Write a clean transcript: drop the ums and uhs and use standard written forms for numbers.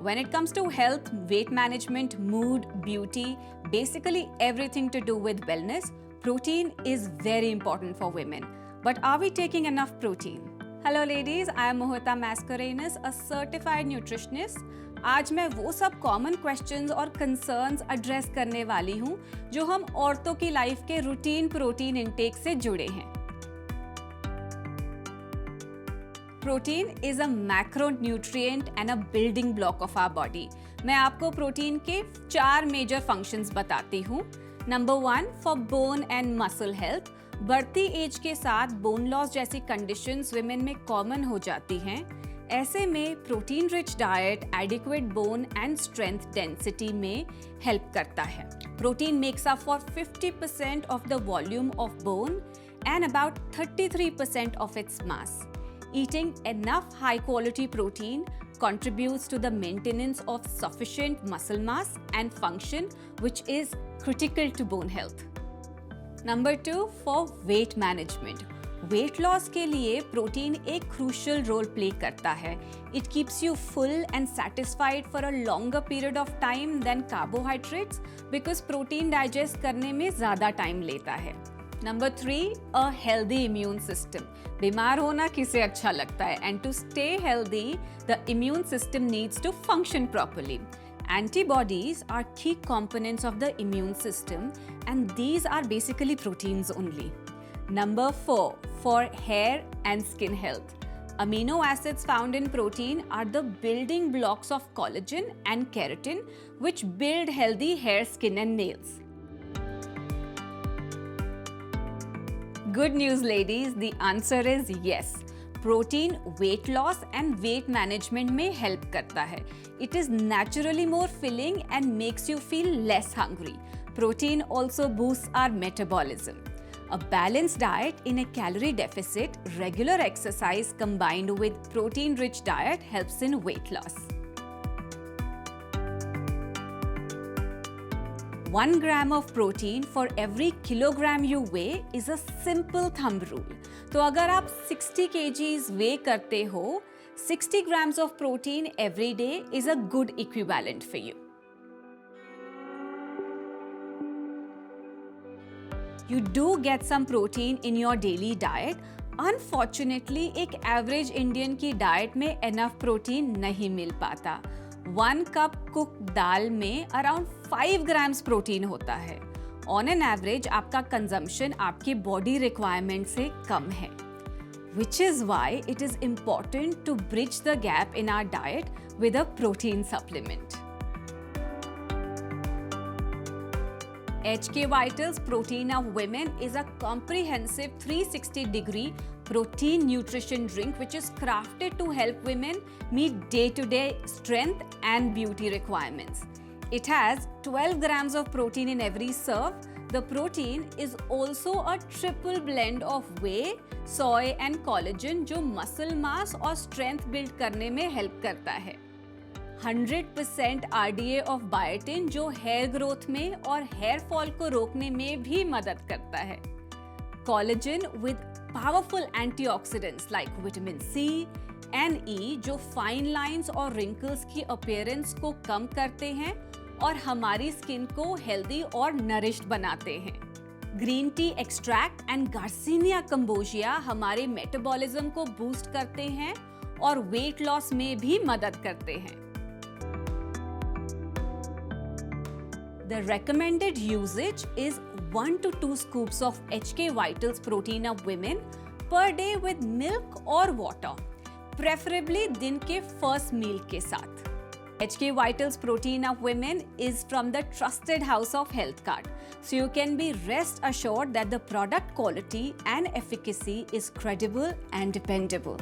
When it comes to health, weight management, mood, beauty, basically everything to do with wellness, protein is very important for women. But are we taking enough protein? Hello ladies, I am Mohita Mascarenhas, a certified nutritionist. आज मैं वो सब common questions और concerns address करने वाली हूँ जो हम औरतों की लाइफ के रूटीन प्रोटीन इंटेक से जुड़े हैं। Protein is a macronutrient and a building block of our body. मैं आपको प्रोटीन के 4 मेजर फंक्शंस बताती हूँ। Number 1 for bone and muscle health. बढ़ती एज के साथ बोन लॉस जैसी कंडीशंस विमेन में कॉमन हो जाती हैं। ऐसे में protein rich diet adequate bone and strength density में हेल्प करता है। Protein makes up for 50% of the volume of bone and about 33% of its mass. Eating enough high quality protein contributes to the maintenance of sufficient muscle mass and function, which is critical to bone health. Number 2 for weight management. Weight loss के लिए protein एक crucial role play करता है. It keeps you full and satisfied for a longer period of time than carbohydrates because protein digest करने में ज़्यादा time लेता है. Number 3, a healthy immune system. बीमार होना किसे अच्छा लगता है? And to stay healthy, the immune system needs to function properly. Antibodies are key components of the immune system, and these are basically proteins only. Number 4, for hair and skin health. Amino acids found in protein are the building blocks of collagen and keratin, which build healthy hair, skin, and nails. Good news ladies, the answer is yes. Protein weight loss and weight management में help करता है. It is naturally more filling and makes you feel less hungry. Protein also boosts our metabolism. A balanced diet in a calorie deficit, regular exercise combined with protein-rich diet helps in weight loss. 1 gram of protein for every kilogram you weigh is a simple thumb rule. तो अगर आप 60 kgs weigh करते हो, 60 grams of protein every day is a good equivalent for you. You do get some protein in your daily diet. Unfortunately, एक average Indian की diet में enough protein नहीं मिल पाता. 1 cup cooked दाल में around 5 grams प्रोटीन होता है। On an average, आपका consumption आपकी बॉडी रिक्वायरमेंट से कम है। Which is why it is important to bridge the gap in our diet with a protein supplement. HK Vitals Protein of Women is a comprehensive 360-degree protein nutrition drink which is crafted to help women meet day-to-day strength and beauty requirements. It has 12 grams of protein in every serve. The protein is also a triple blend of whey, soy and collagen जो muscle mass और strength build करने में help करता है. 100% RDA of biotin जो hair growth में और hair fall को रोकने में भी मदद करता है. Collagen with powerful antioxidants like vitamin C and E जो फाइन लाइंस और रिंकल्स की अपीयरेंस को कम करते हैं और हमारी स्किन को हेल्दी और नरिश्ड बनाते हैं. Green tea extract and garcinia cambogia हमारे मेटाबॉलिज्म को बूस्ट करते हैं और वेट लॉस में भी मदद करते हैं. The recommended usage is 1 to 2 scoops of HK Vitals Protein of Women per day with milk or water, preferably दिन के first meal के साथ. HK Vitals Protein of Women is from the trusted house of Healthcart, so you can be rest assured that the product quality and efficacy is credible and dependable.